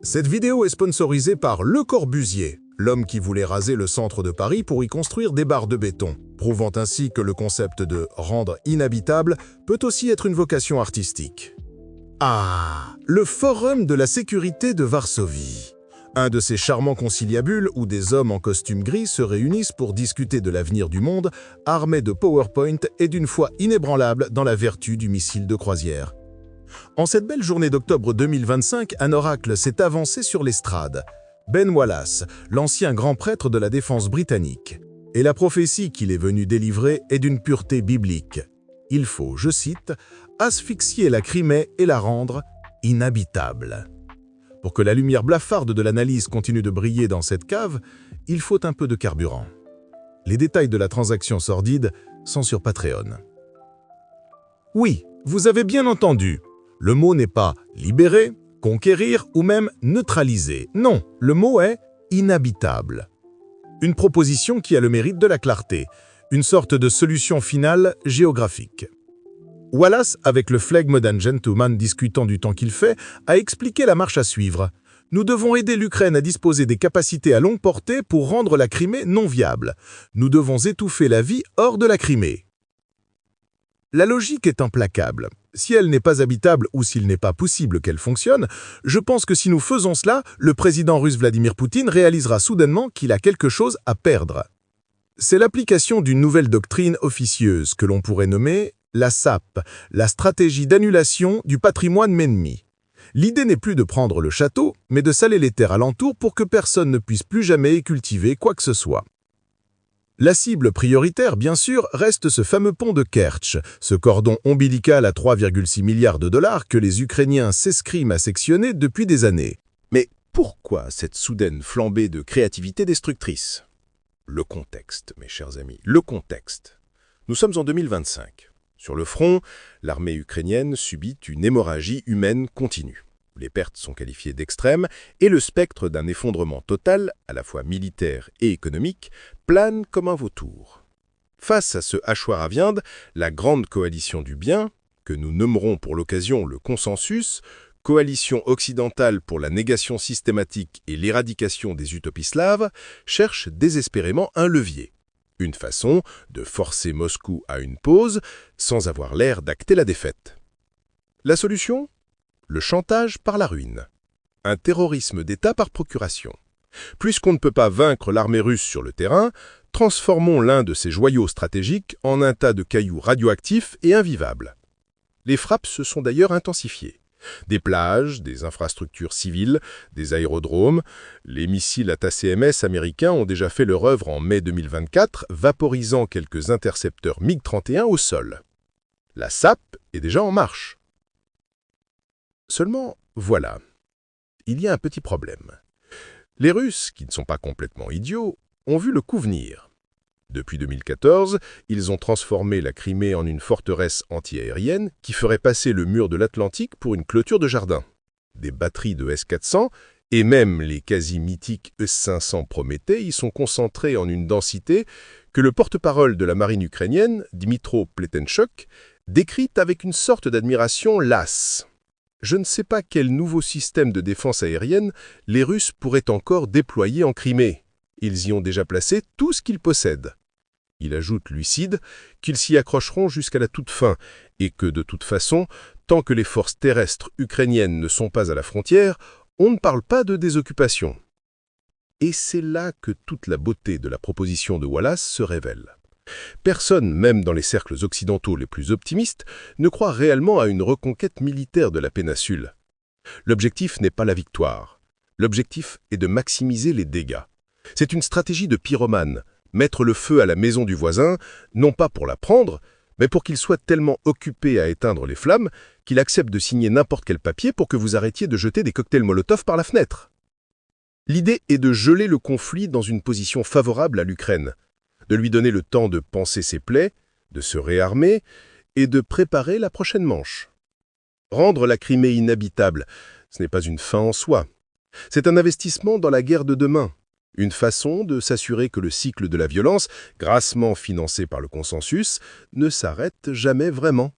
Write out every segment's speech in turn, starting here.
Cette vidéo est sponsorisée par Le Corbusier, l'homme qui voulait raser le centre de Paris pour y construire des barres de béton, prouvant ainsi que le concept de « rendre inhabitable » peut aussi être une vocation artistique. Ah, le Forum de la sécurité de Varsovie. Un de ces charmants conciliabules où des hommes en costume gris se réunissent pour discuter de l'avenir du monde, armés de PowerPoint et d'une foi inébranlable dans la vertu du missile de croisière. En cette belle journée d'octobre 2025, un oracle s'est avancé sur l'estrade. Ben Wallace, l'ancien grand prêtre de la défense britannique. Et la prophétie qu'il est venu délivrer est d'une pureté biblique. Il faut, je cite, « asphyxier la Crimée et la rendre inhabitable ». Pour que la lumière blafarde de l'analyse continue de briller dans cette cave, il faut un peu de carburant. Les détails de la transaction sordide sont sur Patreon. Oui, vous avez bien entendu. Le mot n'est pas « libérer », « conquérir » ou même « neutraliser ». Non, le mot est « inhabitable ». Une proposition qui a le mérite de la clarté, une sorte de solution finale géographique. Wallace, avec le flegme d'un gentleman discutant du temps qu'il fait, a expliqué la marche à suivre. Nous devons aider l'Ukraine à disposer des capacités à longue portée pour rendre la Crimée non viable. Nous devons étouffer la vie hors de la Crimée. La logique est implacable. Si elle n'est pas habitable ou s'il n'est pas possible qu'elle fonctionne, je pense que si nous faisons cela, le président russe Vladimir Poutine réalisera soudainement qu'il a quelque chose à perdre. C'est l'application d'une nouvelle doctrine officieuse que l'on pourrait nommer la SAP, la stratégie d'annulation du patrimoine ennemi. L'idée n'est plus de prendre le château, mais de saler les terres alentours pour que personne ne puisse plus jamais y cultiver quoi que ce soit. La cible prioritaire, bien sûr, reste ce fameux pont de Kertch, ce cordon ombilical à 3,6 milliards de dollars que les Ukrainiens s'escriment à sectionner depuis des années. Mais pourquoi cette soudaine flambée de créativité destructrice? Le contexte, mes chers amis, le contexte. Nous sommes en 2025. Sur le front, l'armée ukrainienne subit une hémorragie humaine continue. Les pertes sont qualifiées d'extrêmes et le spectre d'un effondrement total, à la fois militaire et économique, plane comme un vautour. Face à ce hachoir à viande, la grande coalition du bien, que nous nommerons pour l'occasion le consensus, coalition occidentale pour la négation systématique et l'éradication des utopies slaves, cherche désespérément un levier. Une façon de forcer Moscou à une pause sans avoir l'air d'acter la défaite. La solution? Le chantage par la ruine. Un terrorisme d'État par procuration. Puisqu'on ne peut pas vaincre l'armée russe sur le terrain, transformons l'un de ses joyaux stratégiques en un tas de cailloux radioactifs et invivables. Les frappes se sont d'ailleurs intensifiées. Des plages, des infrastructures civiles, des aérodromes, les missiles ATACMS américains ont déjà fait leur œuvre en mai 2024, vaporisant quelques intercepteurs MiG-31 au sol. La SAP est déjà en marche. Seulement, voilà, il y a un petit problème. Les Russes, qui ne sont pas complètement idiots, ont vu le coup venir. Depuis 2014, ils ont transformé la Crimée en une forteresse antiaérienne qui ferait passer le mur de l'Atlantique pour une clôture de jardin. Des batteries de S-400 et même les quasi-mythiques S-500 Prométhée y sont concentrés en une densité que le porte-parole de la marine ukrainienne, Dmytro Pletenchuk, décrit avec une sorte d'admiration lasse. Je ne sais pas quel nouveau système de défense aérienne les Russes pourraient encore déployer en Crimée. Ils y ont déjà placé tout ce qu'ils possèdent. Il ajoute lucide qu'ils s'y accrocheront jusqu'à la toute fin et que, de toute façon, tant que les forces terrestres ukrainiennes ne sont pas à la frontière, on ne parle pas de désoccupation. Et c'est là que toute la beauté de la proposition de Wallace se révèle. Personne, même dans les cercles occidentaux les plus optimistes, ne croit réellement à une reconquête militaire de la péninsule. L'objectif n'est pas la victoire. L'objectif est de maximiser les dégâts. C'est une stratégie de pyromane, mettre le feu à la maison du voisin, non pas pour la prendre, mais pour qu'il soit tellement occupé à éteindre les flammes qu'il accepte de signer n'importe quel papier pour que vous arrêtiez de jeter des cocktails Molotov par la fenêtre. L'idée est de geler le conflit dans une position favorable à l'Ukraine, de lui donner le temps de panser ses plaies, de se réarmer et de préparer la prochaine manche. Rendre la Crimée inhabitable, ce n'est pas une fin en soi. C'est un investissement dans la guerre de demain. Une façon de s'assurer que le cycle de la violence, grassement financé par le consensus, ne s'arrête jamais vraiment.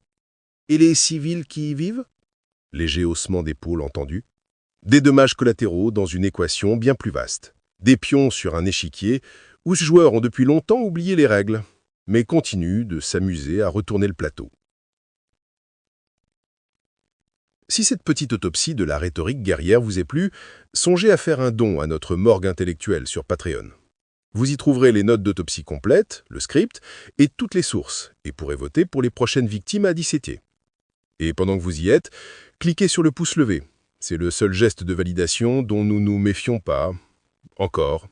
Et les civils qui y vivent? Léger haussement d'épaule entendu. Des dommages collatéraux dans une équation bien plus vaste. Des pions sur un échiquier où ces joueurs ont depuis longtemps oublié les règles, mais continuent de s'amuser à retourner le plateau. Si cette petite autopsie de la rhétorique guerrière vous a plu, songez à faire un don à notre morgue intellectuelle sur Patreon. Vous y trouverez les notes d'autopsie complètes, le script et toutes les sources, et pourrez voter pour les prochaines victimes à disséquer. Et pendant que vous y êtes, cliquez sur le pouce levé. C'est le seul geste de validation dont nous nous méfions pas, encore.